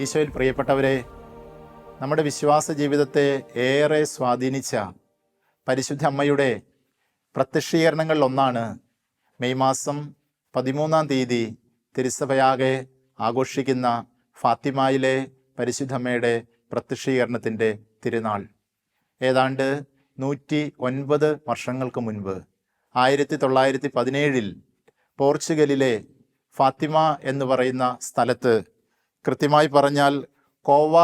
ഈശോയിൽ പ്രിയപ്പെട്ടവരെ, നമ്മുടെ വിശ്വാസ ജീവിതത്തെ ഏറെ സ്വാധീനിച്ച പരിശുദ്ധ അമ്മയുടെ പ്രത്യക്ഷീകരണങ്ങളിൽ ഒന്നാണ് മെയ് മാസം 13-ാം തീയതി തിരുസഭയാകെ ആഘോഷിക്കുന്ന ഫാത്തിമയിലെ പരിശുദ്ധമ്മയുടെ പ്രത്യക്ഷീകരണത്തിൻ്റെ തിരുനാൾ. ഏതാണ്ട് 109 വർഷങ്ങൾക്ക് മുൻപ് 1917 പോർച്ചുഗലിലെ ഫാത്തിമ എന്ന് പറയുന്ന സ്ഥലത്ത്, കൃത്യമായി പറഞ്ഞാൽ കോവ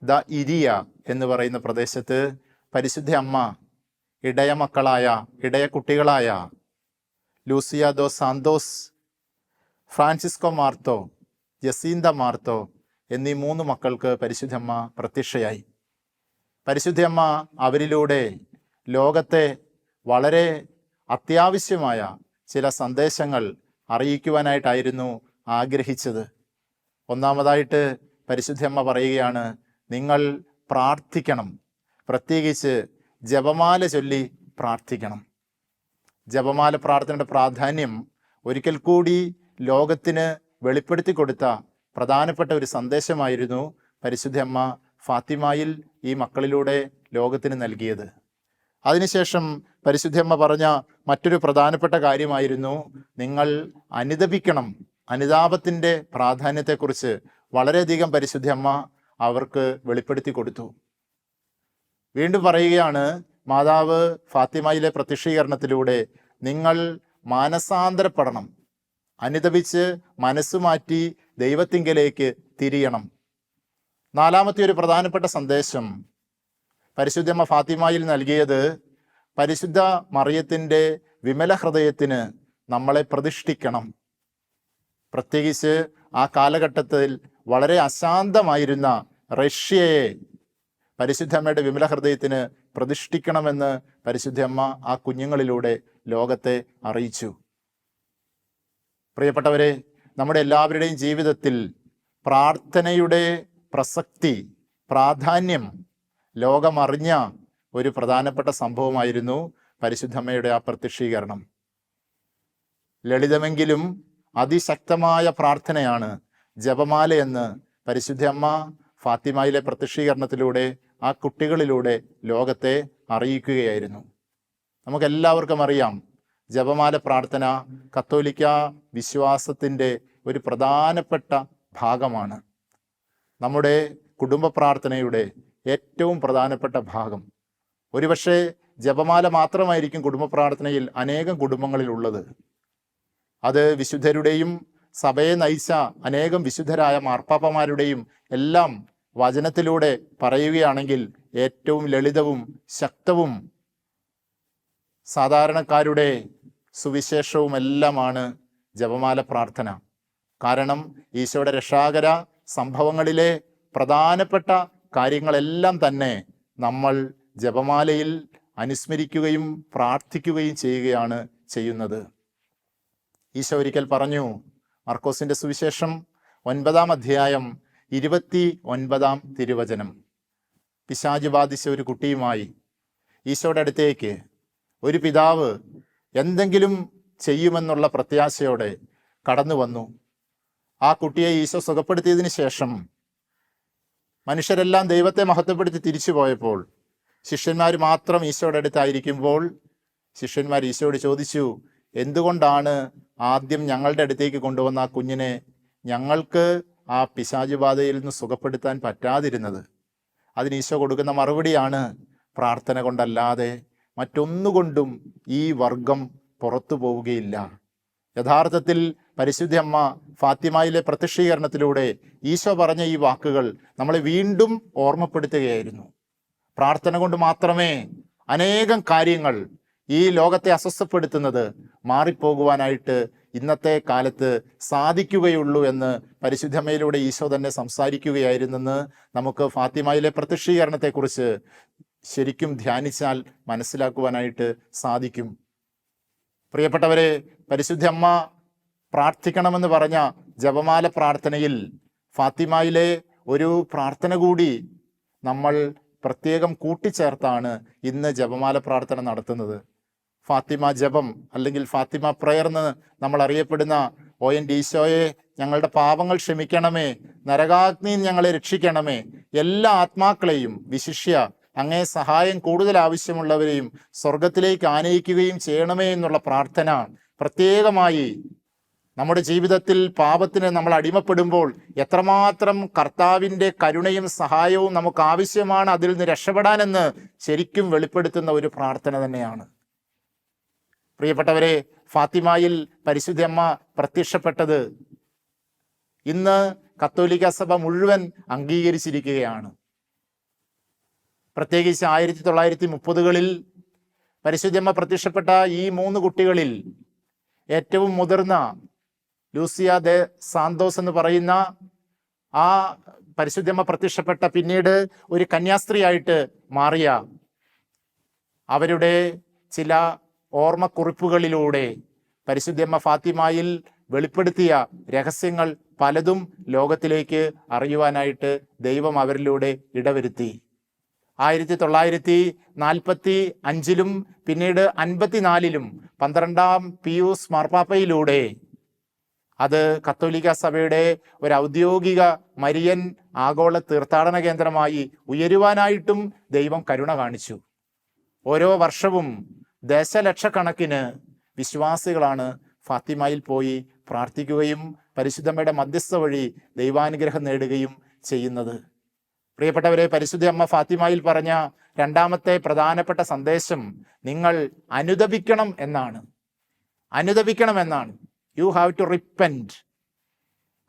ദ ഇരിയ എന്ന് പറയുന്ന പ്രദേശത്ത് പരിശുദ്ധ അമ്മ ഇടയ കുട്ടികളായ Lucia dos Santos, Francisco Marto, Jacinta Marto എന്നീ 3 മക്കൾക്ക് പരിശുദ്ധമ്മ പ്രത്യക്ഷയായി. പരിശുദ്ധമ്മ അവരിലൂടെ ലോകത്തെ വളരെ അത്യാവശ്യമായ ചില സന്ദേശങ്ങൾ അറിയിക്കുവാനായിട്ടായിരുന്നു ആഗ്രഹിച്ചത്. ഒന്നാമതായിട്ട് പരിശുദ്ധമ്മ പറയുകയാണ്, നിങ്ങൾ പ്രാർത്ഥിക്കണം, പ്രത്യേകിച്ച് ജപമാല ചൊല്ലി പ്രാർത്ഥിക്കണം. ജപമാല പ്രാർത്ഥനയുടെ പ്രാധാന്യം ഒരിക്കൽ കൂടി ലോകത്തിന് വെളിപ്പെടുത്തി കൊടുത്ത പ്രധാനപ്പെട്ട ഒരു സന്ദേശമായിരുന്നു പരിശുദ്ധമ്മ ഫാത്തിമയിൽ ഈ മക്കളിലൂടെ ലോകത്തിന് നൽകിയത്. അതിനുശേഷം പരിശുദ്ധമ്മ പറഞ്ഞ മറ്റൊരു പ്രധാനപ്പെട്ട കാര്യമായിരുന്നു, നിങ്ങൾ അനുതപിക്കണം. അനുതാപത്തിൻ്റെ പ്രാധാന്യത്തെക്കുറിച്ച് വളരെയധികം പരിശുദ്ധമ്മ അവർക്ക് വെളിപ്പെടുത്തി കൊടുത്തു. വീണ്ടും പറയുകയാണ്, മാതാവ് ഫാത്തിമയിലെ പ്രത്യക്ഷീകരണത്തിലൂടെ നിങ്ങൾ മാനസാന്തരപ്പെടണം, അനുതപിച്ച് മനസ്സുമാറ്റി ദൈവത്തിങ്കലേക്ക് തിരിയണം. 4-മത്തെ ഒരു പ്രധാനപ്പെട്ട സന്ദേശം പരിശുദ്ധമ്മ ഫാത്തിമയിൽ നൽകിയത്, പരിശുദ്ധ മറിയത്തിൻ്റെ വിമല ഹൃദയത്തിന് നമ്മളെ പ്രതിഷ്ഠിക്കണം. പ്രത്യേകിച്ച് ആ കാലഘട്ടത്തിൽ വളരെ അശാന്തമായിരുന്ന റഷ്യയെ പരിശുദ്ധമ്മയുടെ വിമല ഹൃദയത്തിന് പ്രതിഷ്ഠിക്കണമെന്ന് പരിശുദ്ധമ്മ ആ കുഞ്ഞുങ്ങളിലൂടെ ലോകത്തെ അറിയിച്ചു. പ്രിയപ്പെട്ടവരെ, നമ്മുടെ എല്ലാവരുടെയും ജീവിതത്തിൽ പ്രാർത്ഥനയുടെ പ്രസക്തി, പ്രാധാന്യം ലോകമറിഞ്ഞ ഒരു പ്രധാനപ്പെട്ട സംഭവമായിരുന്നു പരിശുദ്ധമ്മയുടെ ആ പ്രത്യക്ഷീകരണം. ലളിതമെങ്കിലും അതിശക്തമായ പ്രാർത്ഥനയാണ് ജപമാലയെന്ന് പരിശുദ്ധമ്മ ഫാത്തിമയിലെ പ്രത്യക്ഷീകരണത്തിലൂടെ ആ കുട്ടികളിലൂടെ ലോകത്തെ അറിയിക്കുകയായിരുന്നു. നമുക്കെല്ലാവർക്കും അറിയാം, ജപമാല പ്രാർത്ഥന കത്തോലിക്ക വിശ്വാസത്തിൻ്റെ ഒരു പ്രധാനപ്പെട്ട ഭാഗമാണ്. നമ്മുടെ കുടുംബ പ്രാർത്ഥനയുടെ ഏറ്റവും പ്രധാനപ്പെട്ട ഭാഗം. ഒരുപക്ഷെ ജപമാല മാത്രമായിരിക്കും കുടുംബ പ്രാർത്ഥനയിൽ അനേകം കുടുംബങ്ങളിലുള്ളത്. അത് വിശുദ്ധരുടെയും സഭയെ നയിച്ച അനേകം വിശുദ്ധരായ മാർപ്പാപ്പമാരുടെയും എല്ലാം വചനത്തിലൂടെ പറയുകയാണെങ്കിൽ ഏറ്റവും ലളിതവും ശക്തവും സാധാരണക്കാരുടെ സുവിശേഷവും എല്ലാമാണ് ജപമാല പ്രാർത്ഥന. കാരണം ഈശോയുടെ രക്ഷാകര സംഭവങ്ങളിലെ പ്രധാനപ്പെട്ട കാര്യങ്ങളെല്ലാം തന്നെ നമ്മൾ ജപമാലയിൽ അനുസ്മരിക്കുകയും പ്രാർത്ഥിക്കുകയും ചെയ്യുകയാണ് ചെയ്യുന്നത്. ഈശോ ഒരിക്കൽ പറഞ്ഞു, മർക്കോസിൻ്റെ സുവിശേഷം 9-ാം അധ്യായം 29-ാം തിരുവചനം, പിശാച് ബാധിച്ച ഒരു കുട്ടിയുമായി ഈശോയുടെ അടുത്തേക്ക് ഒരു പിതാവ് എന്തെങ്കിലും ചെയ്യുമെന്നുള്ള പ്രത്യാശയോടെ കടന്നു വന്നു. ആ കുട്ടിയെ ഈശോ സുഖപ്പെടുത്തിയതിന് ശേഷം മനുഷ്യരെല്ലാം ദൈവത്തെ മഹത്വപ്പെടുത്തി തിരിച്ചു പോയപ്പോൾ ശിഷ്യന്മാർ മാത്രം ഈശോയുടെ അടുത്തായിരിക്കുമ്പോൾ ശിഷ്യന്മാർ ഈശോയോട് ചോദിച്ചു, എന്തുകൊണ്ടാണ് ആദ്യം ഞങ്ങളുടെ അടുത്തേക്ക് കൊണ്ടുവന്ന ആ കുഞ്ഞിനെ ഞങ്ങൾക്ക് ആ പിശാചുബാധയിൽ നിന്ന് സുഖപ്പെടുത്താൻ പറ്റാതിരുന്നത്? അതിന് ഈശോ കൊടുക്കുന്ന മറുപടിയാണ്, പ്രാർത്ഥന കൊണ്ടല്ലാതെ മറ്റൊന്നുകൊണ്ടും ഈ വർഗം പുറത്തു പോവുകയില്ല. യഥാർത്ഥത്തിൽ പരിശുദ്ധ അമ്മ ഫാത്തിമയിലെ പ്രത്യക്ഷീകരണത്തിലൂടെ ഈശോ പറഞ്ഞ ഈ വാക്കുകൾ നമ്മളെ വീണ്ടും ഓർമ്മപ്പെടുത്തുകയായിരുന്നു. പ്രാർത്ഥന കൊണ്ട് മാത്രമേ അനേകം കാര്യങ്ങൾ ഈ ലോകത്തെ അസ്വസ്ഥപ്പെടുത്തുന്നത് മാറിപ്പോകുവാനായിട്ട് ഇന്നത്തെ കാലത്ത് സാധിക്കുകയുള്ളൂ എന്ന് പരിശുദ്ധമ്മയിലൂടെ ഈശോ തന്നെ സംസാരിക്കുകയായിരുന്നെന്ന് നമുക്ക് ഫാത്തിമയിലെ പ്രത്യക്ഷീകരണത്തെക്കുറിച്ച് ശരിക്കും ധ്യാനിച്ചാൽ മനസ്സിലാക്കുവാനായിട്ട് സാധിക്കും. പ്രിയപ്പെട്ടവരെ, പരിശുദ്ധ അമ്മ പ്രാർത്ഥിക്കണമെന്ന് പറഞ്ഞ ജപമാല പ്രാർത്ഥനയിൽ ഫാത്തിമയിലെ ഒരു പ്രാർത്ഥന കൂടി നമ്മൾ പ്രത്യേകം കൂട്ടിച്ചേർത്താണ് ഇന്ന് ജപമാല പ്രാർത്ഥന നടത്തുന്നത്. ഫാത്തിമ ജപം അല്ലെങ്കിൽ ഫാത്തിമ പ്രയർ എന്ന് നമ്മൾ അറിയപ്പെടുന്ന ON ഈശോയെ ഞങ്ങളുടെ പാപങ്ങൾ ക്ഷമിക്കണമേ, നരകാഗ്നിയിൽ ഞങ്ങളെ രക്ഷിക്കണമേ, എല്ലാ ആത്മാക്കളെയും വിശിഷ്യ അങ്ങേ സഹായം കൂടുതൽ ആവശ്യമുള്ളവരെയും സ്വർഗത്തിലേക്ക് ആനയിക്കുകയും ചെയ്യണമേ എന്നുള്ള പ്രാർത്ഥന പ്രത്യേകമായി നമ്മുടെ ജീവിതത്തിൽ പാപത്തിന് നമ്മൾ അടിമപ്പെടുമ്പോൾ എത്രമാത്രം കർത്താവിൻ്റെ കരുണയും സഹായവും നമുക്ക് ആവശ്യമാണ് അതിൽ നിന്ന് രക്ഷപ്പെടാനെന്ന് ശരിക്കും വെളിപ്പെടുത്തുന്ന ഒരു പ്രാർത്ഥന തന്നെയാണ്. പ്രിയപ്പെട്ടവരെ, ഫാത്തിമയിൽ പരിശുദ്ധ അമ്മ പ്രത്യക്ഷപ്പെട്ടത് ഇന്ന് കത്തോലിക്ക സഭ മുഴുവൻ അംഗീകരിച്ചിരിക്കുകയാണ്. പ്രത്യേകിച്ച് 1930കളിൽ പരിശുദ്ധമ്മ പ്രത്യക്ഷപ്പെട്ട ഈ 3 കുട്ടികളിൽ ഏറ്റവും മുതിർന്ന ലൂസിയ ദെ സാന്തോസ് എന്ന് പറയുന്ന ആ പരിശുദ്ധമ്മ പ്രത്യക്ഷപ്പെട്ട പിന്നീട് ഒരു കന്യാസ്ത്രീയായിട്ട് മാറിയ അവരുടെ ചില ഓർമ്മക്കുറിപ്പുകളിലൂടെ പരിശുദ്ധമ്മ ഫാത്തിമയിൽ വെളിപ്പെടുത്തിയ രഹസ്യങ്ങൾ പലതും ലോകത്തിലേക്ക് അറിയുവാനായിട്ട് ദൈവം അവരിലൂടെ ഇടവരുത്തി. 1945 പിന്നീട് 54 12ാം പിയൂസ് മാർപ്പാപ്പയിലൂടെ അത് കത്തോലിക്ക സഭയുടെ ഒരു ഔദ്യോഗിക മരിയൻ ആഗോള തീർത്ഥാടന കേന്ദ്രമായി ഉയരുവാനായിട്ടും ദൈവം കരുണ കാണിച്ചു. ഓരോ വർഷവും ദശലക്ഷക്കണക്കിന് വിശ്വാസികളാണ് ഫാത്തിമയിൽ പോയി പ്രാർത്ഥിക്കുകയും പരിശുദ്ധമ്മയുടെ മധ്യസ്ഥ വഴി ദൈവാനുഗ്രഹം നേടുകയും ചെയ്യുന്നത്. പ്രിയപ്പെട്ടവരെ, പരിശുദ്ധ അമ്മ ഫാത്തിമയിൽ പറഞ്ഞ രണ്ടാമത്തെ പ്രധാനപ്പെട്ട സന്ദേശം നിങ്ങൾ അനുതപിക്കണം എന്നാണ്. You have to repent.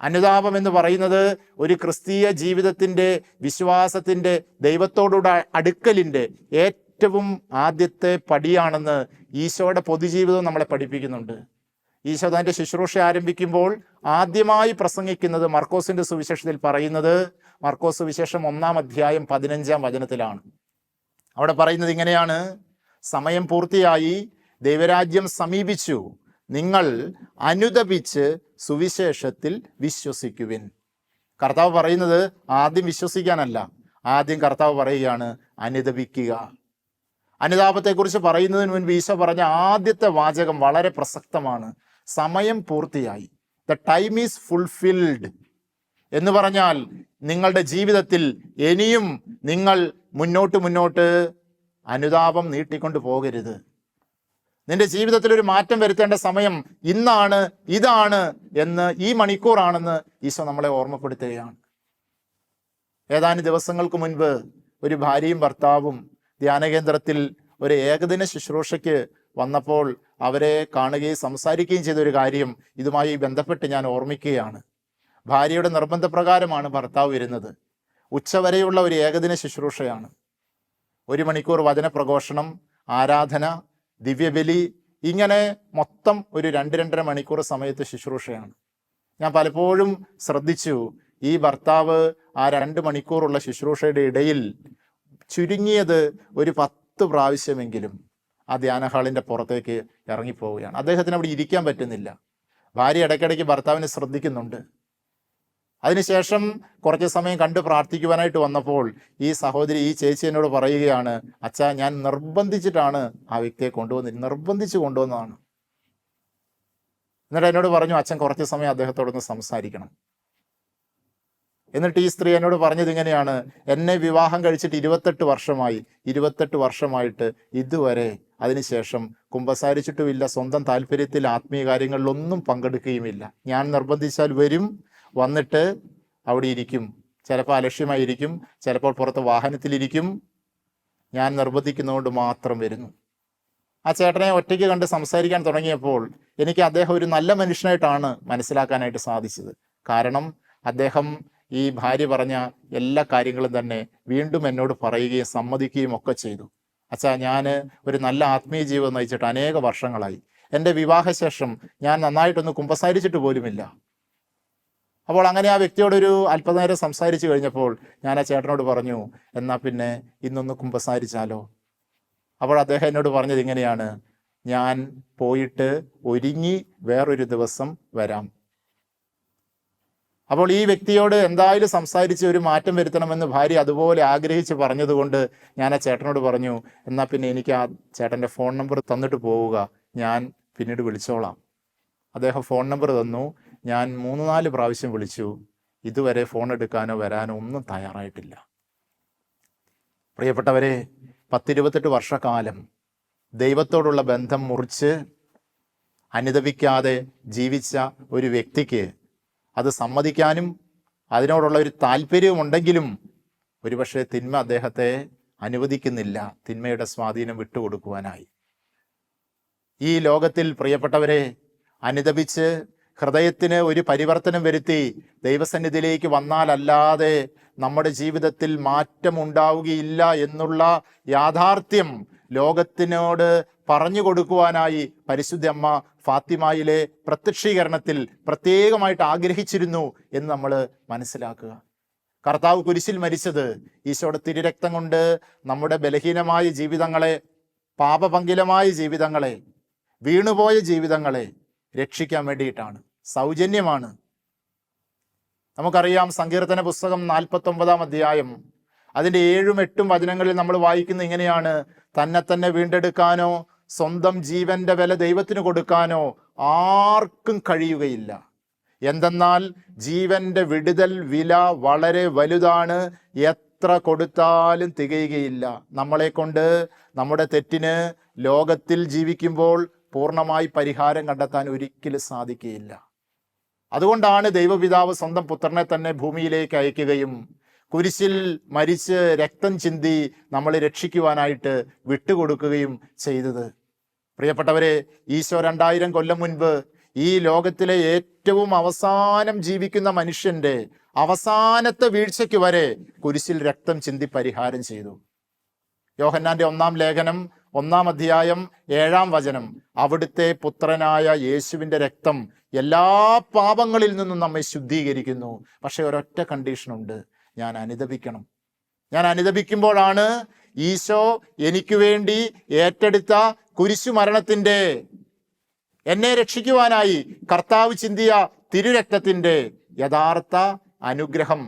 അനുതാപം എന്ന് പറയുന്നത് ഒരു ക്രിസ്തീയ ജീവിതത്തിൻ്റെ, വിശ്വാസത്തിൻ്റെ, ദൈവത്തോടുള്ള അടുക്കലിൻ്റെ ഏറ്റവും ആദ്യത്തെ പടിയാണെന്ന് ഈശോയുടെ പൊതുജീവിതം നമ്മളെ പഠിപ്പിക്കുന്നുണ്ട്. ഈശോ തൻ്റെ ശുശ്രൂഷ ആരംഭിക്കുമ്പോൾ ആദ്യമായി പ്രസംഗിക്കുന്നത് മർക്കോസിന്റെ സുവിശേഷത്തിൽ പറയുന്നത് മർക്കോസ് സുവിശേഷം 1-ാം അധ്യായം 15-ാം വചനത്തിലാണ്. അവിടെ പറയുന്നത് ഇങ്ങനെയാണ്: സമയം പൂർത്തിയായി, ദൈവരാജ്യം സമീപിച്ചു, നിങ്ങൾ അനുതപിച്ച് സുവിശേഷത്തിൽ വിശ്വസിക്കുവിൻ. കർത്താവ് പറയുന്നത് ആദ്യം വിശ്വസിക്കാനല്ല, ആദ്യം കർത്താവ് പറയുകയാണ് അനുതപിക്കുക. അനുതാപത്തെക്കുറിച്ച് പറയുന്നതിന് മുൻപ് ഈശോ പറഞ്ഞ ആദ്യത്തെ വാചകം വളരെ പ്രസക്തമാണ്: സമയം പൂർത്തിയായി. ദ ടൈം ഈസ് ഫുൾഫിൽഡ് എന്ന് പറഞ്ഞാൽ നിങ്ങളുടെ ജീവിതത്തിൽ ഇനിയും നിങ്ങൾ മുന്നോട്ട് അനുതാപം നീട്ടിക്കൊണ്ട് പോകരുത്. നിന്റെ ജീവിതത്തിൽ ഒരു മാറ്റം വരുത്തേണ്ട സമയം ഇന്നാണ്, ഇതാണ് എന്ന്, ഈ മണിക്കൂറാണെന്ന് ഈശോ നമ്മളെ ഓർമ്മപ്പെടുത്തുകയാണ്. ഏതാനും ദിവസങ്ങൾക്ക് മുൻപ് ഒരു ഭാര്യയും ഭർത്താവും ധ്യാനകേന്ദ്രത്തിൽ ഒരു ഏകദിന ശുശ്രൂഷയ്ക്ക് വന്നപ്പോൾ അവരെ കാണുകയും സംസാരിക്കുകയും ചെയ്തൊരു കാര്യം ഇതുമായി ബന്ധപ്പെട്ട് ഞാൻ ഓർമ്മിക്കുകയാണ്. ഭാര്യയുടെ നിർബന്ധപ്രകാരമാണ് ഭർത്താവ് വരുന്നത്. ഉച്ചവരെയുള്ള ഒരു ഏകദിന ശുശ്രൂഷയാണ്. 1 മണിക്കൂർ വചനപ്രഘോഷണം, ആരാധന, ദിവ്യബലി, ഇങ്ങനെ മൊത്തം ഒരു 2-2.5 മണിക്കൂർ സമയത്ത് ശുശ്രൂഷയാണ്. ഞാൻ പലപ്പോഴും ശ്രദ്ധിച്ചു, ഈ ഭർത്താവ് ആ 2 മണിക്കൂറുള്ള ശുശ്രൂഷയുടെ ഇടയിൽ ചുരുങ്ങിയത് ഒരു 10 പ്രാവശ്യമെങ്കിലും ആ ധ്യാന ഹാളിൻ്റെ പുറത്തേക്ക് ഇറങ്ങിപ്പോവുകയാണ്. അദ്ദേഹത്തിന് അവിടെ ഇരിക്കാൻ പറ്റുന്നില്ല. ഭാര്യ ഇടയ്ക്കിടയ്ക്ക് ഭർത്താവിനെ ശ്രദ്ധിക്കുന്നുണ്ട്. അതിനുശേഷം കുറച്ച് സമയം കണ്ട് പ്രാർത്ഥിക്കുവാനായിട്ട് വന്നപ്പോൾ ഈ സഹോദരി, ഈ ചേച്ചി എന്നോട് പറയുകയാണ്, അച്ഛാ, ഞാൻ നിർബന്ധിച്ചിട്ടാണ് ആ വ്യക്തിയെ നിർബന്ധിച്ച് കൊണ്ടുവന്നതാണ്. എന്നിട്ട് എന്നോട് പറഞ്ഞു, അച്ഛൻ കുറച്ച് സമയം അദ്ദേഹത്തോടൊന്ന് സംസാരിക്കണം. എന്നിട്ട് ഈ സ്ത്രീ എന്നോട് പറഞ്ഞത് ഇങ്ങനെയാണ്: എന്നെ വിവാഹം കഴിച്ചിട്ട് 28 വർഷമായിട്ട് ഇതുവരെ അതിനുശേഷം കുമ്പസാരിച്ചിട്ടുമില്ല, സ്വന്തം താല്പര്യത്തിൽ ആത്മീയ കാര്യങ്ങളിലൊന്നും പങ്കെടുക്കുകയുമില്ല. ഞാൻ നിർബന്ധിച്ചാൽ വരും, വന്നിട്ട് അവിടെ ഇരിക്കും. ചിലപ്പോൾ അലക്ഷ്യമായിരിക്കും, ചിലപ്പോൾ പുറത്ത് വാഹനത്തിലിരിക്കും. ഞാൻ നിർബന്ധിക്കുന്നതുകൊണ്ട് മാത്രം വരുന്നു. ആ ചേട്ടനെ ഒറ്റയ്ക്ക് കണ്ട് സംസാരിക്കാൻ തുടങ്ങിയപ്പോൾ എനിക്ക് അദ്ദേഹം ഒരു നല്ല മനുഷ്യനായിട്ടാണ് മനസ്സിലാക്കാനായിട്ട് സാധിച്ചത്. കാരണം അദ്ദേഹം ഈ ഭാര്യ പറഞ്ഞ എല്ലാ കാര്യങ്ങളും തന്നെ വീണ്ടും എന്നോട് പറയുകയും സമ്മതിക്കുകയും ഒക്കെ ചെയ്തു. അച്ഛാ, ഞാൻ ഒരു നല്ല ആത്മീയ ജീവിതം നയിച്ചിട്ട് അനേക വർഷങ്ങളായി. എൻ്റെ വിവാഹശേഷം ഞാൻ നന്നായിട്ടൊന്ന് കുമ്പസാരിച്ചിട്ട് പോലുമില്ല. അപ്പോൾ അങ്ങനെ ആ വ്യക്തിയോടൊരു അല്പനേരം സംസാരിച്ചു കഴിഞ്ഞപ്പോൾ ഞാൻ ആ ചേട്ടനോട് പറഞ്ഞു, എന്നാൽ പിന്നെ ഇന്നൊന്ന് കുമ്പസാരിച്ചാലോ? അപ്പോൾ അദ്ദേഹം എന്നോട് പറഞ്ഞത് ഇങ്ങനെയാണ്: ഞാൻ പോയിട്ട് ഒരുങ്ങി വേറൊരു ദിവസം വരാം. അപ്പോൾ ഈ വ്യക്തിയോട് എന്തായാലും സംസാരിച്ച് ഒരു മാറ്റം വരുത്തണമെന്ന് ഭാര്യ അതുപോലെ ആഗ്രഹിച്ച് പറഞ്ഞതുകൊണ്ട് ഞാൻ ആ ചേട്ടനോട് പറഞ്ഞു, എന്നാൽ പിന്നെ എനിക്ക് ആ ചേട്ടൻ്റെ ഫോൺ നമ്പർ തന്നിട്ട് പോവുക, ഞാൻ പിന്നീട് വിളിച്ചോളാം. അദ്ദേഹം ഫോൺ നമ്പർ തന്നു. ഞാൻ 3-4 പ്രാവശ്യം വിളിച്ചു, ഇതുവരെ ഫോൺ എടുക്കാനോ വരാനോ ഒന്നും തയ്യാറായിട്ടില്ല. പ്രിയപ്പെട്ടവരെ, 10-28 വർഷക്കാലം ദൈവത്തോടുള്ള ബന്ധം മുറിച്ച് അനുദപിക്കാതെ ജീവിച്ച ഒരു വ്യക്തിക്ക് അത് സമ്മതിക്കാനും അതിനോടുള്ള ഒരു താല്പര്യമുണ്ടെങ്കിലും ഒരുപക്ഷെ തിന്മ അദ്ദേഹത്തെ അനുവദിക്കുന്നില്ല തിന്മയുടെ സ്വാധീനം വിട്ടുകൊടുക്കുവാനായി. ഈ ലോകത്തിൽ പ്രിയപ്പെട്ടവരെ, അനുദപിച്ച് ഹൃദയത്തിന് ഒരു പരിവർത്തനം വരുത്തി ദൈവസന്നിധിയിലേക്ക് വന്നാലല്ലാതെ നമ്മുടെ ജീവിതത്തിൽ മാറ്റം ഉണ്ടാവുകയില്ല എന്നുള്ള യാഥാർത്ഥ്യം ലോകത്തിനോട് പറഞ്ഞു കൊടുക്കുവാനായി പരിശുദ്ധ അമ്മ ഫാത്തിമയിലെ പ്രത്യക്ഷീകരണത്തിൽ പ്രത്യേകമായിട്ട് ആഗ്രഹിച്ചിരുന്നു എന്ന് നമ്മൾ മനസ്സിലാക്കുക. കർത്താവ് കുരിശിൽ മരിച്ചത് ഈശോയുടെ തിരുരക്തം കൊണ്ട് നമ്മുടെ ബലഹീനമായ ജീവിതങ്ങളെ, പാപപങ്കിലമായ ജീവിതങ്ങളെ, വീണുപോയ ജീവിതങ്ങളെ രക്ഷിക്കാൻ വേണ്ടിയിട്ടാണ്. സൗജന്യമാണ്. നമുക്കറിയാം, സങ്കീർത്തന പുസ്തകം 49-ാം അധ്യായം അതിൻ്റെ 7-8 വചനങ്ങളിൽ നമ്മൾ വായിക്കുന്ന ഇങ്ങനെയാണ്: തന്നെ വീണ്ടെടുക്കാനോ സ്വന്തം ജീവന്റെ വില ദൈവത്തിന് കൊടുക്കാനോ ആർക്കും കഴിയുകയില്ല. എന്തെന്നാൽ ജീവന്റെ വിടുതൽ വില വളരെ വലുതാണ്, എത്ര കൊടുത്താലും തികയുകയില്ല. നമ്മളെ കൊണ്ട് നമ്മുടെ തെറ്റിന് ലോകത്തിൽ ജീവിക്കുമ്പോൾ പൂർണ്ണമായി പരിഹാരം കണ്ടെത്താൻ ഒരിക്കലും സാധിക്കുകയില്ല. അതുകൊണ്ടാണ് ദൈവപിതാവ് സ്വന്തം പുത്രനെ തന്നെ ഭൂമിയിലേക്ക് അയക്കുകയും കുരിശിൽ മരിച്ച് രക്തം ചിന്തി നമ്മളെ രക്ഷിക്കുവാനായിട്ട് വിട്ടുകൊടുക്കുകയും ചെയ്തത്. പ്രിയപ്പെട്ടവരെ, ഈശോ 2000 കൊല്ലം മുൻപ് ഈ ലോകത്തിലെ ഏറ്റവും അവസാനം ജീവിക്കുന്ന മനുഷ്യന്റെ അവസാനത്തെ വീഴ്ചയ്ക്ക് വരെ കുരിശിൽ രക്തം ചിന്തി പരിഹാരം ചെയ്തു. യോഹന്നാന്റെ 1-ാം ലേഖനം 1-ാം അധ്യായം 7-ാം വചനം: അവിടുത്തെ പുത്രനായ യേശുവിൻ്റെ രക്തം എല്ലാ പാപങ്ങളിൽ നിന്നും നമ്മെ ശുദ്ധീകരിക്കുന്നു. പക്ഷെ ഒരൊറ്റ കണ്ടീഷനുണ്ട്: ഞാൻ അനുദപിക്കണം. ഞാൻ അനുദപിക്കുമ്പോഴാണ് ഈശോ എനിക്ക് വേണ്ടി ഏറ്റെടുത്ത കുരിശുമരണത്തിൻ്റെ, എന്നെ രക്ഷിക്കുവാനായി കർത്താവ് ചിന്തിയ തിരുരക്തത്തിൻ്റെ യഥാർത്ഥ അനുഗ്രഹം,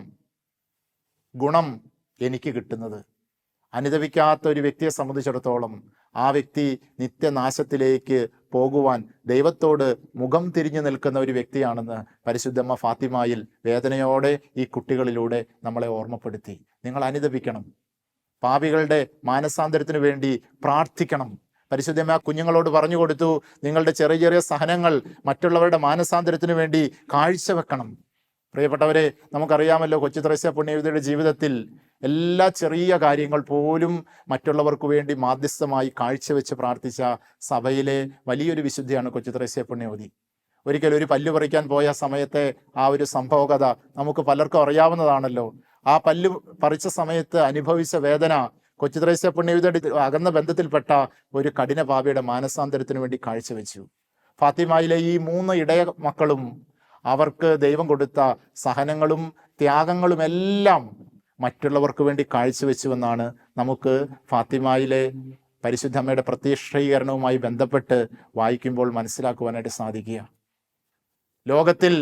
ഗുണം എനിക്ക് കിട്ടുന്നത്. അനുദപിക്കാത്ത ഒരു വ്യക്തിയെ സംബന്ധിച്ചിടത്തോളം ആ വ്യക്തി നിത്യനാശത്തിലേക്ക് പോകുവാൻ ദൈവത്തോട് മുഖം തിരിഞ്ഞു നിൽക്കുന്ന ഒരു വ്യക്തിയാണെന്ന് പരിശുദ്ധമ്മ ഫാത്തിമയിൽ വേദനയോടെ ഈ കുട്ടികളിലൂടെ നമ്മളെ ഓർമ്മപ്പെടുത്തി. നിങ്ങൾ അനുദപിക്കണം. പാപികളുടെ മാനസാന്തരത്തിന് വേണ്ടി പ്രാർത്ഥിക്കണം. പരിശുദ്ധമ്മ കുഞ്ഞുങ്ങളോട് പറഞ്ഞു കൊടുത്തു, നിങ്ങളുടെ ചെറിയ ചെറിയ സഹനങ്ങൾ മറ്റുള്ളവരുടെ മാനസാന്തരത്തിന് വേണ്ടി കാഴ്ചവെക്കണം. പ്രിയപ്പെട്ടവരെ, നമുക്കറിയാമല്ലോ, കൊച്ചു ത്രേസ്യ പുണ്യവതിയുടെ ജീവിതത്തിൽ എല്ലാ ചെറിയ കാര്യങ്ങൾ പോലും മറ്റുള്ളവർക്ക് വേണ്ടി മാധ്യസ്ഥമായി കാഴ്ചവെച്ച് പ്രാർത്ഥിച്ച സഭയിലെ വലിയൊരു വിശുദ്ധിയാണ് കൊച്ചു ത്രേസ്യ പുണ്യവതി. ഒരിക്കൽ ഒരു പല്ല് പറിക്കാൻ പോയ സമയത്തെ ആ ഒരു സംഭവകഥ നമുക്ക് പലർക്കും അറിയാവുന്നതാണല്ലോ. ആ പല്ല് പറിച്ച സമയത്ത് അനുഭവിച്ച വേദന കൊച്ചു ത്രേസ്യ പുണ്യവതിയുടെ അകന്ന ബന്ധത്തിൽപ്പെട്ട ഒരു കഠിന പാപിയുടെ മാനസാന്തരത്തിന് വേണ്ടി കാഴ്ചവെച്ചു. ഫാത്തിമയിലെ ഈ 3 ഇടയ മക്കളും അവർക്ക് ദൈവം കൊടുത്ത സഹനങ്ങളും ത്യാഗങ്ങളുമെല്ലാം മറ്റുള്ളവർക്ക് വേണ്ടി കാഴ്ചവെച്ചുവെന്നാണ് നമുക്ക് ഫാത്തിമയിലെ പരിശുദ്ധമ്മയുടെ പ്രത്യക്ഷീകരണവുമായി ബന്ധപ്പെട്ട് വായിക്കുമ്പോൾ മനസ്സിലാക്കുവാനായിട്ട് സാധിക്കുക. ലോകത്തിൽ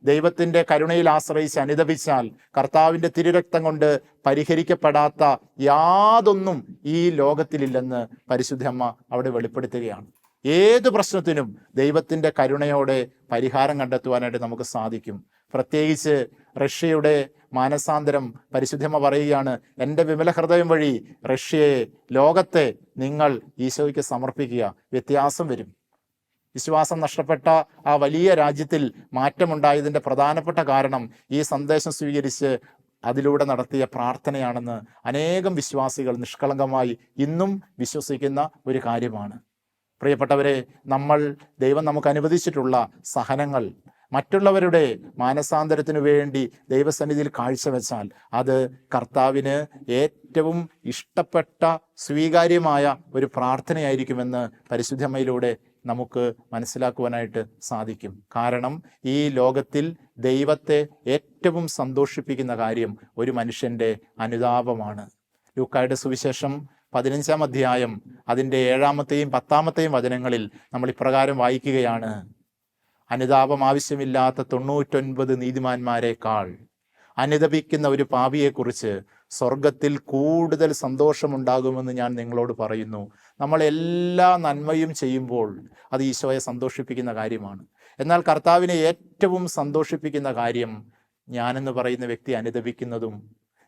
ദൈവത്തിൻ്റെ കരുണയിൽ ആശ്രയിച്ച് അനുദപിച്ചാൽ കർത്താവിൻ്റെ തിരുരക്തം കൊണ്ട് പരിഹരിക്കപ്പെടാത്ത യാതൊന്നും ഈ ലോകത്തിലില്ലെന്ന് പരിശുദ്ധ അമ്മ അവിടെ വെളിപ്പെടുത്തുകയാണ്. ഏത് പ്രശ്നത്തിനും ദൈവത്തിൻ്റെ കരുണയോടെ പരിഹാരം കണ്ടെത്തുവാനായിട്ട് നമുക്ക് സാധിക്കും. പ്രത്യേകിച്ച് റഷ്യയുടെ മാനസാന്തരം പരിശുദ്ധമ്മ പറയുകയാണ്: എൻ്റെ വിമല ഹൃദയം വഴി റഷ്യയെ, ലോകത്തെ നിങ്ങൾ ഈശോയ്ക്ക് സമർപ്പിക്കുക. വ്യത്യാസം വരും. വിശ്വാസം നഷ്ടപ്പെട്ട ആ വലിയ രാജ്യത്തിൽ മാറ്റമുണ്ടായതിൻ്റെ പ്രധാനപ്പെട്ട കാരണം ഈ സന്ദേശം സ്വീകരിച്ച് അതിലൂടെ നടത്തിയ പ്രാർത്ഥനയാണെന്ന് അനേകം വിശ്വാസികൾ നിഷ്കളങ്കമായി ഇന്നും വിശ്വസിക്കുന്ന ഒരു കാര്യമാണ്. പ്രിയപ്പെട്ടവരെ, ദൈവം നമുക്ക് അനുവദിച്ചിട്ടുള്ള സഹനങ്ങൾ മറ്റുള്ളവരുടെ മാനസാന്തരത്തിനു വേണ്ടി ദൈവസന്നിധിയിൽ കാഴ്ചവെച്ചാൽ അത് കർത്താവിന് ഏറ്റവും ഇഷ്ടപ്പെട്ട സ്വീകാര്യമായ ഒരു പ്രാർത്ഥനയായിരിക്കുമെന്ന് പരിശുദ്ധമ്മയിലൂടെ നമുക്ക് മനസ്സിലാക്കുവാനായിട്ട് സാധിക്കും. കാരണം ഈ ലോകത്തിൽ ദൈവത്തെ ഏറ്റവും സന്തോഷിപ്പിക്കുന്ന കാര്യം ഒരു മനുഷ്യൻ്റെ അനുതാപമാണ്. ലൂക്കായുടെ സുവിശേഷം 15-ാം അധ്യായം അതിൻ്റെ 7-ാമത്തെയും 10-ാമത്തെയും വചനങ്ങളിൽ നമ്മൾ ഇപ്രകാരം വായിക്കുകയാണ്: അനുതാപം ആവശ്യമില്ലാത്ത 99 നീതിമാന്മാരെക്കാൾ അനുദപിക്കുന്ന ഒരു പാപിയെക്കുറിച്ച് സ്വർഗത്തിൽ കൂടുതൽ സന്തോഷമുണ്ടാകുമെന്ന് ഞാൻ നിങ്ങളോട് പറയുന്നു. നമ്മൾ എല്ലാ നന്മയും ചെയ്യുമ്പോൾ അത് ഈശോയെ സന്തോഷിപ്പിക്കുന്ന കാര്യമാണ്. എന്നാൽ കർത്താവിനെ ഏറ്റവും സന്തോഷിപ്പിക്കുന്ന കാര്യം ഞാനെന്ന് പറയുന്ന വ്യക്തി അനുതപിക്കുന്നതും,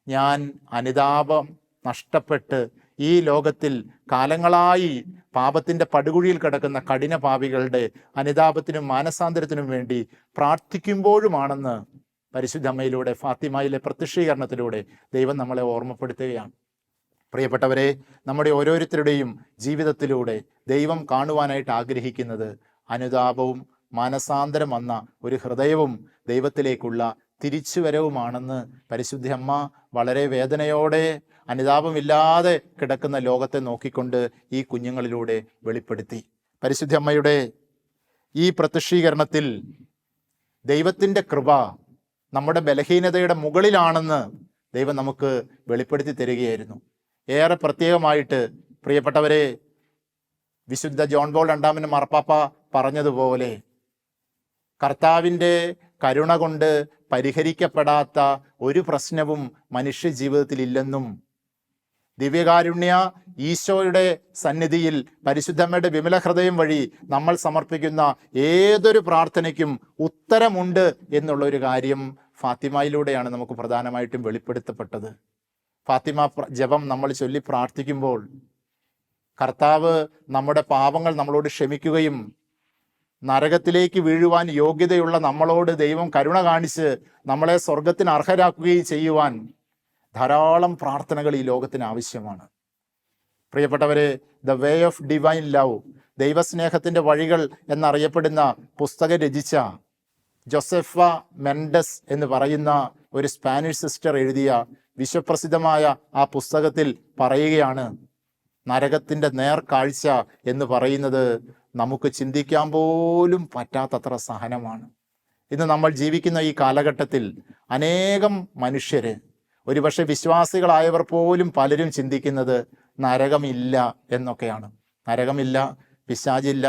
ഞാൻ അനുതാപം നഷ്ടപ്പെട്ട് ഈ ലോകത്തിൽ കാലങ്ങളായി പാപത്തിൻ്റെ പടുകുഴിയിൽ കിടക്കുന്ന കഠിന പാപികളുടെ അനുതാപത്തിനും മാനസാന്തരത്തിനും വേണ്ടി പ്രാർത്ഥിക്കുമ്പോഴുമാണെന്ന് പരിശുദ്ധ അമ്മയിലൂടെ, ഫാത്തിമയിലെ പ്രത്യക്ഷീകരണത്തിലൂടെ ദൈവം നമ്മളെ ഓർമ്മപ്പെടുത്തുകയാണ്. പ്രിയപ്പെട്ടവരെ, നമ്മുടെ ഓരോരുത്തരുടെയും ജീവിതത്തിലൂടെ ദൈവം കാണുവാനായിട്ട് ആഗ്രഹിക്കുന്നത് അനുതാപവും മാനസാന്തരം വന്ന ഒരു ഹൃദയവും ദൈവത്തിലേക്കുള്ള തിരിച്ചുവരവുമാണെന്ന് പരിശുദ്ധ അമ്മ വളരെ വേദനയോടെ അനുതാപമില്ലാതെ കിടക്കുന്ന ലോകത്തെ നോക്കിക്കൊണ്ട് ഈ കുഞ്ഞുങ്ങളിലൂടെ വെളിപ്പെടുത്തി. പരിശുദ്ധ അമ്മയുടെ ഈ പ്രത്യക്ഷീകരണത്തിൽ ദൈവത്തിൻ്റെ കൃപ നമ്മുടെ ബലഹീനതയുടെ മുകളിലാണെന്ന് ദൈവം നമുക്ക് വെളിപ്പെടുത്തി തരികയായിരുന്നു. ഏറെ പ്രത്യേകമായിട്ട് പ്രിയപ്പെട്ടവരെ, വിശുദ്ധ ജോൺ പോൾ രണ്ടാമൻ മാർപ്പാപ്പ പറഞ്ഞതുപോലെ കർത്താവിൻ്റെ കരുണ കൊണ്ട് പരിഹരിക്കപ്പെടാത്ത ഒരു പ്രശ്നവും മനുഷ്യ ജീവിതത്തിൽ ഇല്ലെന്നും, ദിവ്യകാരുണ്യ ഈശോയുടെ സന്നിധിയിൽ പരിശുദ്ധമ്മയുടെ വിമല ഹൃദയം വഴി നമ്മൾ സമർപ്പിക്കുന്ന ഏതൊരു പ്രാർത്ഥനയ്ക്കും ഉത്തരമുണ്ട് എന്നുള്ള ഒരു കാര്യം ഫാത്തിമയിലൂടെയാണ് നമുക്ക് പ്രധാനമായിട്ടും വെളിപ്പെടുത്തപ്പെട്ടത്. ഫാത്തിമ ജപം നമ്മൾ ചൊല്ലി പ്രാർത്ഥിക്കുമ്പോൾ കർത്താവ് നമ്മുടെ പാപങ്ങൾ നമ്മളോട് ക്ഷമിക്കുകയും നരകത്തിലേക്ക് വീഴുവാൻ യോഗ്യതയുള്ള നമ്മളോട് ദൈവം കരുണ കാണിച്ച് നമ്മളെ സ്വർഗത്തിന് അർഹരാക്കുകയും ചെയ്യുവാൻ ധാരാളം പ്രാർത്ഥനകൾ ഈ ലോകത്തിന് ആവശ്യമാണ്. പ്രിയപ്പെട്ടവരെ, the way of divine love, ദൈവസ്നേഹത്തിൻ്റെ വഴികൾ എന്നറിയപ്പെടുന്ന പുസ്തകം രചിച്ച ജോസെഫ മെൻഡസ് എന്ന് പറയുന്ന ഒരു സ്പാനിഷ് സിസ്റ്റർ എഴുതിയ വിശ്വപ്രസിദ്ധമായ ആ പുസ്തകത്തിൽ പറയുകയാണ്, നരകത്തിൻ്റെ നേർക്കാഴ്ച എന്ന് പറയുന്നത് നമുക്ക് ചിന്തിക്കാൻ പോലും പറ്റാത്തത്ര സഹനമാണ്. ഇന്ന് നമ്മൾ ജീവിക്കുന്ന ഈ കാലഘട്ടത്തിൽ അനേകം മനുഷ്യര്, ഒരുപക്ഷെ വിശ്വാസികളായവർ പോലും പലരും ചിന്തിക്കുന്നത് നരകമില്ല എന്നൊക്കെയാണ്. നരകമില്ല, പിശാചില്ല,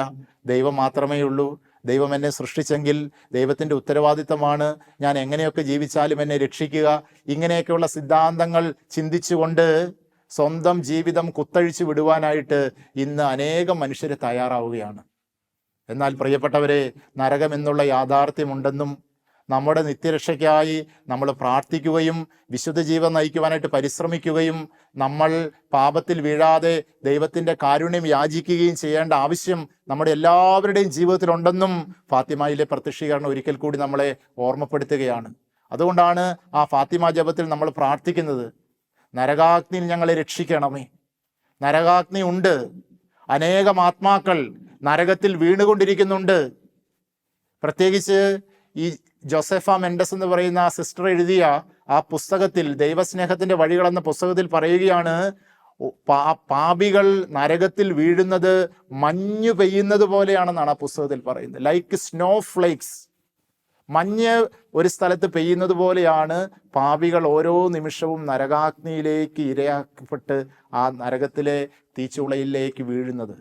ദൈവം മാത്രമേ ഉള്ളൂ, ദൈവം എന്നെ സൃഷ്ടിച്ചെങ്കിൽ ദൈവത്തിൻ്റെ ഉത്തരവാദിത്തമാണ് ഞാൻ എങ്ങനെയൊക്കെ ജീവിച്ചാലും എന്നെ രക്ഷിക്കുക, ഇങ്ങനെയൊക്കെയുള്ള സിദ്ധാന്തങ്ങൾ ചിന്തിച്ചുകൊണ്ട് സ്വന്തം ജീവിതം കുത്തഴിച്ചു വിടുവാനായിട്ട് ഇന്ന് അനേകം മനുഷ്യർ തയ്യാറാവുകയാണ്. എന്നാൽ പ്രിയപ്പെട്ടവരെ, നരകം എന്നുള്ള യാഥാർത്ഥ്യമുണ്ടെന്നും നമ്മുടെ നിത്യരക്ഷയ്ക്കായി നമ്മൾ പ്രാർത്ഥിക്കുകയും വിശുദ്ധ ജീവിതം നയിക്കുവാനായിട്ട് പരിശ്രമിക്കുകയും നമ്മൾ പാപത്തിൽ വീഴാതെ ദൈവത്തിൻ്റെ കാരുണ്യം യാചിക്കുകയും ചെയ്യേണ്ട ആവശ്യം നമ്മുടെ എല്ലാവരുടെയും ജീവിതത്തിലുണ്ടെന്നും ഫാത്തിമയിലെ പ്രത്യക്ഷീകരണം ഒരിക്കൽ കൂടി നമ്മളെ ഓർമ്മപ്പെടുത്തുകയാണ്. അതുകൊണ്ടാണ് ആ ഫാത്തിമ ജപത്തിൽ നമ്മൾ പ്രാർത്ഥിക്കുന്നത്, നരകാഗ്നിയിൽ ഞങ്ങളെ രക്ഷിക്കണമേ. നരകാഗ്നി ഉണ്ട്, അനേകം ആത്മാക്കൾ നരകത്തിൽ വീണുകൊണ്ടിരിക്കുന്നുണ്ട്. പ്രത്യേകിച്ച് ഈ ജോസെഫ മെൻഡസ് എന്ന് പറയുന്ന ആ സിസ്റ്റർ എഴുതിയ ആ പുസ്തകത്തിൽ, ദൈവസ്നേഹത്തിൻ്റെ വഴികൾ എന്ന പുസ്തകത്തിൽ പറയുകയാണ്, പാപികൾ നരകത്തിൽ വീഴുന്നത് മഞ്ഞു പെയ്യുന്നത് പോലെയാണെന്നാണ് ആ പുസ്തകത്തിൽ പറയുന്നത്. ലൈക്ക് സ്നോ ഫ്ലേക്സ്, മഞ്ഞ് ഒരു സ്ഥലത്ത് പെയ്യുന്നത് പോലെയാണ് പാപികൾ ഓരോ നിമിഷവും നരകാഗ്നിയിലേക്ക് ഇരയാക്കപ്പെട്ട് ആ നരകത്തിലെ തീച്ചുളയിലേക്ക് വീഴുന്നത്.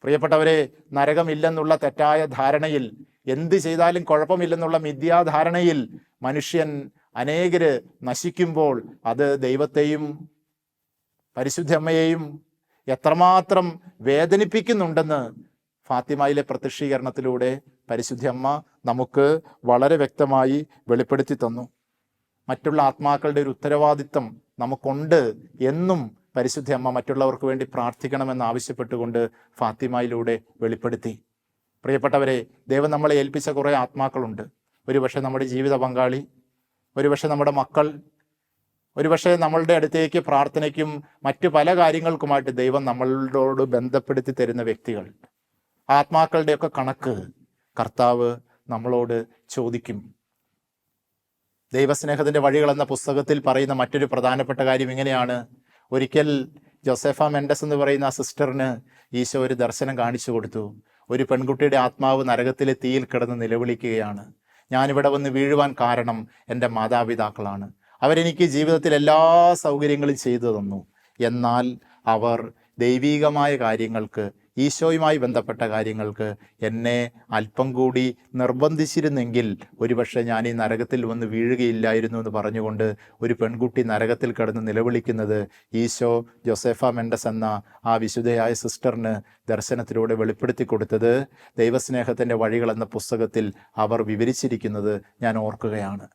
പ്രിയപ്പെട്ടവരെ, നരകമില്ലെന്നുള്ള തെറ്റായ ധാരണയിൽ, എന്ത് ചെയ്താലും കുഴപ്പമില്ലെന്നുള്ള മിഥ്യാധാരണയിൽ മനുഷ്യൻ അനേകര് നശിക്കുമ്പോൾ അത് ദൈവത്തെയും പരിശുദ്ധ അമ്മയെയും എത്രമാത്രം വേദനിപ്പിക്കുന്നുണ്ടെന്ന് ഫാത്തിമയിലെ പ്രത്യക്ഷീകരണത്തിലൂടെ പരിശുദ്ധ അമ്മ നമുക്ക് വളരെ വ്യക്തമായി വെളിപ്പെടുത്തി തന്നു. മറ്റുള്ള ആത്മാക്കളുടെ ഒരു ഉത്തരവാദിത്തം നമുക്കുണ്ട് എന്നും പരിശുദ്ധ അമ്മ മറ്റുള്ളവർക്ക് വേണ്ടി പ്രാർത്ഥിക്കണമെന്ന് ആവശ്യപ്പെട്ടുകൊണ്ട് ഫാത്തിമയിലൂടെ വെളിപ്പെടുത്തി. പ്രിയപ്പെട്ടവരെ, ദൈവം നമ്മളെ ഏൽപ്പിച്ച കുറേ ആത്മാക്കളുണ്ട്. ഒരുപക്ഷെ നമ്മുടെ ജീവിത പങ്കാളി, ഒരുപക്ഷെ നമ്മുടെ മക്കൾ, ഒരുപക്ഷെ നമ്മളുടെ അടുത്തേക്ക് പ്രാർത്ഥനയ്ക്കും മറ്റു പല കാര്യങ്ങൾക്കുമായിട്ട് ദൈവം നമ്മളോട് ബന്ധപ്പെടുത്തി തരുന്ന വ്യക്തികൾ. ആത്മാക്കളുടെയൊക്കെ കണക്ക് കർത്താവ് നമ്മളോട് ചോദിക്കും. ദൈവസ്നേഹത്തിൻ്റെ വഴികൾ എന്ന പുസ്തകത്തിൽ പറയുന്ന മറ്റൊരു പ്രധാനപ്പെട്ട കാര്യം ഇങ്ങനെയാണ്, ഒരിക്കൽ ജോസെഫ മെൻഡസ് എന്ന് പറയുന്ന ആ സിസ്റ്ററിന് ഈശോ ഒരു ദർശനം കാണിച്ചു കൊടുത്തു. ഒരു പെൺകുട്ടിയുടെ ആത്മാവ് നരകത്തിലെ തീയിൽ കിടന്ന് നിലവിളിക്കുകയാണ്. ഞാനിവിടെ വന്ന് വീഴുവാൻ കാരണം എൻ്റെ മാതാപിതാക്കളാണ്. അവരെനിക്ക് ജീവിതത്തിൽ എല്ലാ സൗകര്യങ്ങളും ചെയ്തു തന്നു, എന്നാൽ അവർ ദൈവീകമായ കാര്യങ്ങൾക്ക് ഈശോയുമായി ബന്ധപ്പെട്ട കാര്യങ്ങൾക്ക് എന്നെ അല്പം കൂടി നിർബന്ധിച്ചിരുന്നെങ്കിൽ ഒരുപക്ഷെ ഞാൻ ഈ നരകത്തിൽ വന്ന് വീഴുകയില്ലായിരുന്നു എന്ന് പറഞ്ഞുകൊണ്ട് ഒരു പെൺകുട്ടി നരകത്തിൽ കിടന്ന് നിലവിളിക്കുന്നത് ഈശോ ജോസേഫ മെൻഡസ് എന്ന ആ വിശുദ്ധയായ സിസ്റ്ററിന് ദർശനത്തിലൂടെ വെളിപ്പെടുത്തി കൊടുത്തത് ദൈവസ്നേഹത്തിൻ്റെ വഴികൾ എന്ന പുസ്തകത്തിൽ അവർ വിവരിച്ചിരിക്കുന്നത് ഞാൻ ഓർക്കുകയാണ്.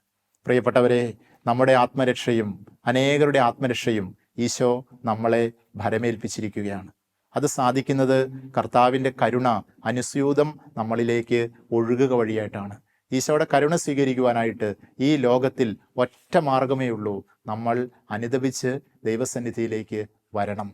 പ്രിയപ്പെട്ടവരെ, നമ്മുടെ ആത്മരക്ഷയും അനേകരുടെ ആത്മരക്ഷയും ഈശോ നമ്മളെ ഭരമേൽപ്പിച്ചിരിക്കുകയാണ്. അത് സാധിക്കുന്നത് കർത്താവിൻ്റെ കരുണ അനുസ്യൂതം നമ്മളിലേക്ക് ഒഴുകുക വഴിയായിട്ടാണ്. ഈശോയുടെ കരുണ സ്വീകരിക്കുവാനായിട്ട് ഈ ലോകത്തിൽ ഒറ്റ മാർഗമേ ഉള്ളൂ, നമ്മൾ അനുതപിച്ച് ദൈവസന്നിധിയിലേക്ക് വരണം.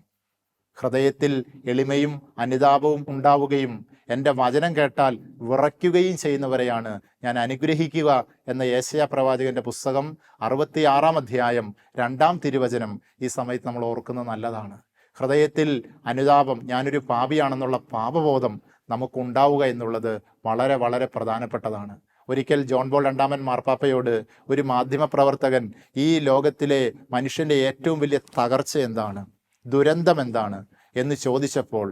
ഹൃദയത്തിൽ എളിമയും അനുതാപവും ഉണ്ടാവുകയും എൻ്റെ വചനം കേട്ടാൽ വിറയ്ക്കുകയും ചെയ്യുന്നവരെയാണ് ഞാൻ അനുഗ്രഹിക്കുക എന്ന യേശയ്യാ പ്രവാചകന്റെ പുസ്തകം 66 അധ്യായം 2 തിരുവചനം ഈ സമയത്ത് നമ്മൾ ഓർക്കുന്നത് നല്ലതാണ്. ഹൃദയത്തിൽ അനുതാപം, ഞാനൊരു പാപിയാണെന്നുള്ള പാപബോധം നമുക്കുണ്ടാവുക എന്നുള്ളത് വളരെ വളരെ പ്രധാനപ്പെട്ടതാണ്. ഒരിക്കൽ ജോൺ പോൾ രണ്ടാമൻ മാർപ്പാപ്പയോട് ഒരു മാധ്യമപ്രവർത്തകൻ ഈ ലോകത്തിലെ മനുഷ്യൻ്റെ ഏറ്റവും വലിയ തകർച്ച എന്താണ്, ദുരന്തം എന്താണ് എന്ന് ചോദിച്ചപ്പോൾ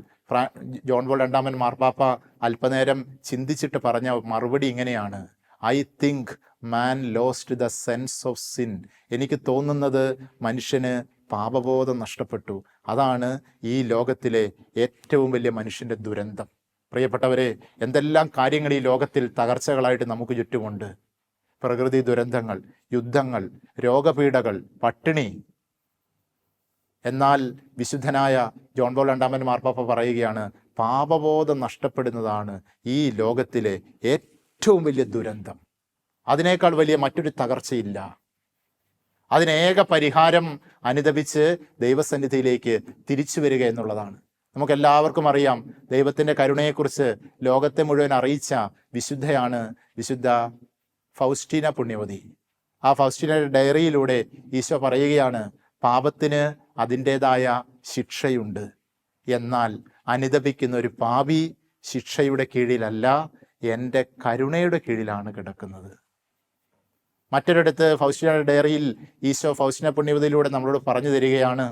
ജോൺ പോൾ രണ്ടാമൻ മാർപ്പാപ്പ അല്പനേരം ചിന്തിച്ചിട്ട് പറഞ്ഞ മറുപടി ഇങ്ങനെയാണ്: I think man lost the sense of sin. എനിക്ക് തോന്നുന്നത് മനുഷ്യന് പാപബോധം നഷ്ടപ്പെട്ടു. അതാണ് ഈ ലോകത്തിലെ ഏറ്റവും വലിയ മനുഷ്യൻ്റെ ദുരന്തം. പ്രിയപ്പെട്ടവരെ, എന്തെല്ലാം കാര്യങ്ങൾ ഈ ലോകത്തിൽ തകർച്ചകളായിട്ട് നമുക്ക് ചുറ്റുമുണ്ട്. പ്രകൃതി ദുരന്തങ്ങൾ, യുദ്ധങ്ങൾ, രോഗപീഠകൾ, പട്ടിണി. എന്നാൽ വിശുദ്ധനായ ജോൺ പോൾ രണ്ടാമൻ മാർപ്പാപ്പ പറയുകയാണ്, പാപബോധം നഷ്ടപ്പെടുന്നതാണ് ഈ ലോകത്തിലെ ഏറ്റവും വലിയ ദുരന്തം. അതിനേക്കാൾ വലിയ മറ്റൊരു തകർച്ചയില്ല. അതിനേക പരിഹാരം അനുതപിച്ച് ദൈവസന്നിധിയിലേക്ക് തിരിച്ചു വരിക എന്നുള്ളതാണ്. നമുക്കെല്ലാവർക്കും അറിയാം, ദൈവത്തിൻ്റെ കരുണയെക്കുറിച്ച് ലോകത്തെ മുഴുവൻ അറിയിച്ച വിശുദ്ധയാണ് വിശുദ്ധ ഫൗസ്റ്റീന പുണ്യവതി. ആ ഫൗസ്റ്റീനയുടെ ഡയറിയിലൂടെ ഈശോ പറയുകയാണ്, പാപത്തിന് അതിൻ്റേതായ ശിക്ഷയുണ്ട്, എന്നാൽ അനുതപിക്കുന്ന ഒരു പാപി ശിക്ഷയുടെ കീഴിലല്ല, എൻ്റെ കരുണയുടെ കീഴിലാണ് കിടക്കുന്നത്. മറ്റൊരിടത്ത് ഫൗസ്റ്റീനയുടെ ഡയറിയിൽ ഈശോ ഫൗസ്റ്റീന പുണ്യവതിയിലൂടെ നമ്മളോട് പറഞ്ഞു തരികയാണ്,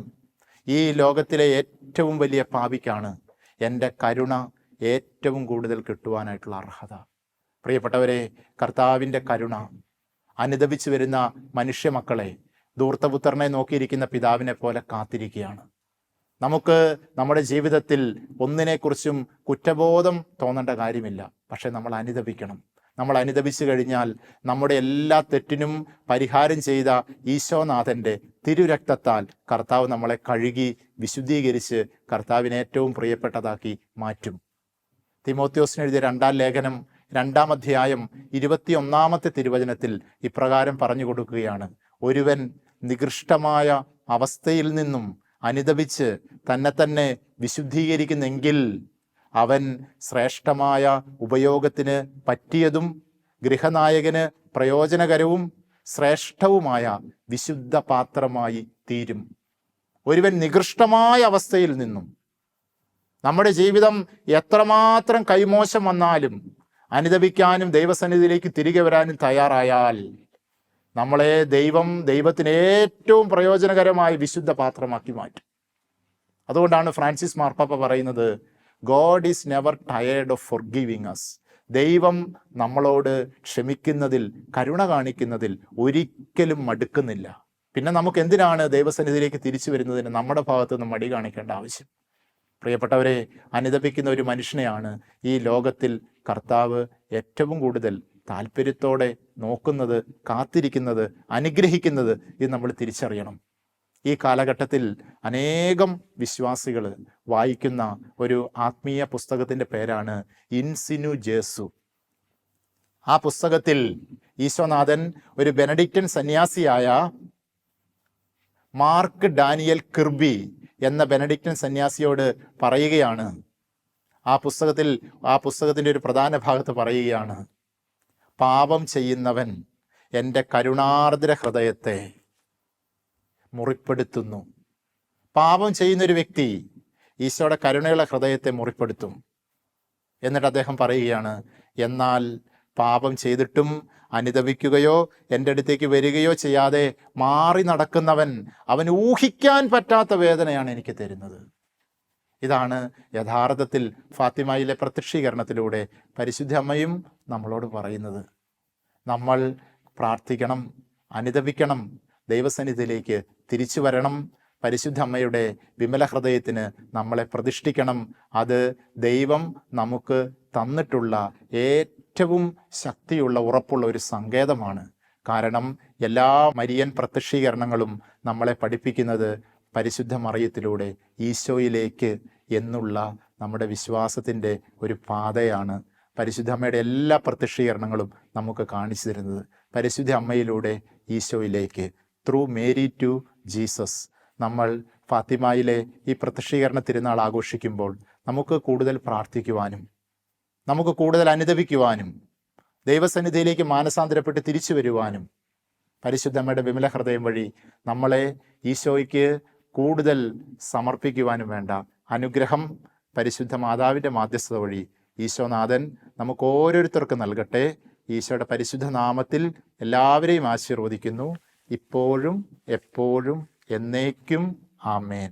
ഈ ലോകത്തിലെ ഏറ്റവും വലിയ പാപിക്കാണ് എൻ്റെ കരുണ ഏറ്റവും കൂടുതൽ കിട്ടുവാനായിട്ടുള്ള അർഹത. പ്രിയപ്പെട്ടവരെ, കർത്താവിൻ്റെ കരുണ അനുതപിച്ചു വരുന്ന മനുഷ്യ മക്കളെ ധൂർത്തപുത്രനെ നോക്കിയിരിക്കുന്ന പിതാവിനെ പോലെ കാത്തിരിക്കുകയാണ്. നമുക്ക് നമ്മുടെ ജീവിതത്തിൽ ഒന്നിനെക്കുറിച്ചും കുറ്റബോധം തോന്നേണ്ട കാര്യമില്ല. പക്ഷെ നമ്മൾ അനുതപിക്കണം. നമ്മൾ അനുതപിച്ചു കഴിഞ്ഞാൽ നമ്മുടെ എല്ലാ തെറ്റിനും പരിഹാരം ചെയ്ത ഈശോനാഥൻ്റെ തിരുരക്തത്താൽ കർത്താവ് നമ്മളെ കഴുകി വിശുദ്ധീകരിച്ച് കർത്താവിന് ഏറ്റവും പ്രിയപ്പെട്ടതാക്കി മാറ്റും. തിമോത്തിയോസിന് എഴുതിയ 2-ാം ലേഖനം 2-ാം അധ്യായം 21-ാമത്തെ തിരുവചനത്തിൽ ഇപ്രകാരം പറഞ്ഞു കൊടുക്കുകയാണ്: ഒരുവൻ നികൃഷ്ടമായ അവസ്ഥയിൽ നിന്നും അനുതപിച്ച് തന്നെ വിശുദ്ധീകരിക്കുന്നെങ്കിൽ അവൻ ശ്രേഷ്ഠമായ ഉപയോഗത്തിന് പറ്റിയതും ഗൃഹനായകന് പ്രയോജനകരവും ശ്രേഷ്ഠവുമായ വിശുദ്ധ പാത്രമായി തീരും. ഒരുവൻ നികൃഷ്ടമായ അവസ്ഥയിൽ നിന്നും, നമ്മുടെ ജീവിതം എത്രമാത്രം കൈമോശം വന്നാലും അനുതപിക്കാനും ദൈവസന്നിധിയിലേക്ക് തിരികെ വരാനും തയ്യാറായാൽ നമ്മളെ ദൈവത്തിന് ഏറ്റവും പ്രയോജനകരമായ വിശുദ്ധ പാത്രമാക്കി മാറ്റും. അതുകൊണ്ടാണ് ഫ്രാൻസിസ് മാർപ്പാപ്പ പറയുന്നത്, God is never tired of forgiving us. ദൈവം നമ്മളോട് ക്ഷമിക്കുന്നതിൽ, കരുണ കാണിക്കുന്നതിൽ ഒരിക്കലും മടുക്കുന്നില്ല. പിന്നെ നമുക്ക് എന്തിനാണ് ദൈവസന്നിധിയിലേക്ക് തിരിച്ചു വരുന്നതിന് നമ്മുടെ ഭാഗത്തു നിന്ന് മടി കാണിക്കേണ്ട ആവശ്യം? പ്രിയപ്പെട്ടവരെ, അനുതപിക്കുന്ന ഒരു മനുഷ്യനെയാണ് ഈ ലോകത്തിൽ കർത്താവ് ഏറ്റവും കൂടുതൽ താല്പര്യത്തോടെ നോക്കുന്നത്, കാത്തിരിക്കുന്നത്, അനുഗ്രഹിക്കുന്നത്. ഇത് നമ്മൾ തിരിച്ചറിയണം. ഈ കാലഘട്ടത്തിൽ അനേകം വിശ്വാസികൾ വായിക്കുന്ന ഒരു ആത്മീയ പുസ്തകത്തിൻ്റെ പേരാണ് ഇൻസിനു ജേസു. ആ പുസ്തകത്തിൽ ഈശോനാഥൻ ഒരു ബെനഡിക്റ്റൻ സന്യാസിയായ മാർക്ക് ഡാനിയൽ കിർബി എന്ന ബെനഡിക്റ്റൻ സന്യാസിയോട് പറയുകയാണ്. ആ പുസ്തകത്തിൻ്റെ ഒരു പ്രധാന ഭാഗത്ത് പറയുകയാണ്, പാപം ചെയ്യുന്നവൻ എൻ്റെ കരുണാർദ്ര ഹൃദയത്തെ മുറിപ്പെടുത്തുന്നു. പാപം ചെയ്യുന്നൊരു വ്യക്തി ഈശോയുടെ കരുണയുള്ള ഹൃദയത്തെ മുറിപ്പെടുത്തും. എന്നിട്ട് അദ്ദേഹം പറയുകയാണ്, എന്നാൽ പാപം ചെയ്തിട്ടും അനുതപിക്കുകയോ എൻ്റെ അടുത്തേക്ക് വരികയോ ചെയ്യാതെ മാറി നടക്കുന്നവൻ, അവൻ ഊഹിക്കാൻ പറ്റാത്ത വേദനയാണ് എനിക്ക് തരുന്നത്. ഇതാണ് യഥാർത്ഥത്തിൽ ഫാത്തിമയിലെ പ്രത്യക്ഷീകരണത്തിലൂടെ പരിശുദ്ധ അമ്മയും നമ്മളോട് പറയുന്നത്. നമ്മൾ പ്രാർത്ഥിക്കണം, അനുതപിക്കണം, ദൈവസന്നിധിയിലേക്ക് തിരിച്ചു വരണം. പരിശുദ്ധ അമ്മയുടെ വിമല ഹൃദയത്തിന് നമ്മളെ പ്രതിഷ്ഠിക്കണം. അത് ദൈവം നമുക്ക് തന്നിട്ടുള്ള ഏറ്റവും ശക്തിയുള്ള ഉറപ്പുള്ള ഒരു സങ്കേതമാണ്. കാരണം എല്ലാ മരിയൻ പ്രത്യക്ഷീകരണങ്ങളും നമ്മളെ പഠിപ്പിക്കുന്നത് പരിശുദ്ധ മറിയത്തിലൂടെ ഈശോയിലേക്ക് എന്നുള്ള നമ്മുടെ വിശ്വാസത്തിൻ്റെ ഒരു പാതയാണ്. പരിശുദ്ധ അമ്മയുടെ എല്ലാ പ്രത്യക്ഷീകരണങ്ങളും നമുക്ക് കാണിച്ചു തരുന്നത് പരിശുദ്ധ അമ്മയിലൂടെ ഈശോയിലേക്ക്, ത്രൂ മേരി ടു ജീസസ്. നമ്മൾ ഫാത്തിമയിലെ ഈ പ്രത്യക്ഷീകരണ തിരുനാൾ ആഘോഷിക്കുമ്പോൾ നമുക്ക് കൂടുതൽ പ്രാർത്ഥിക്കുവാനും നമുക്ക് കൂടുതൽ അനുതപിക്കുവാനും ദൈവസന്നിധിയിലേക്ക് മാനസാന്തരപ്പെട്ട് തിരിച്ചു വരുവാനും പരിശുദ്ധമ്മയുടെ വിമല ഹൃദയം വഴി നമ്മളെ ഈശോയ്ക്ക് കൂടുതൽ സമർപ്പിക്കുവാനും വേണ്ട അനുഗ്രഹം പരിശുദ്ധ മാതാവിൻ്റെ മാധ്യസ്ഥത വഴി ഈശോനാഥൻ നമുക്ക് ഓരോരുത്തർക്കും നൽകട്ടെ. ഈശോയുടെ പരിശുദ്ധ നാമത്തിൽ എല്ലാവരെയും ആശീർവദിക്കുന്നു, ഇപ്പോഴും എപ്പോഴും എന്നേക്കും. ആമേൻ.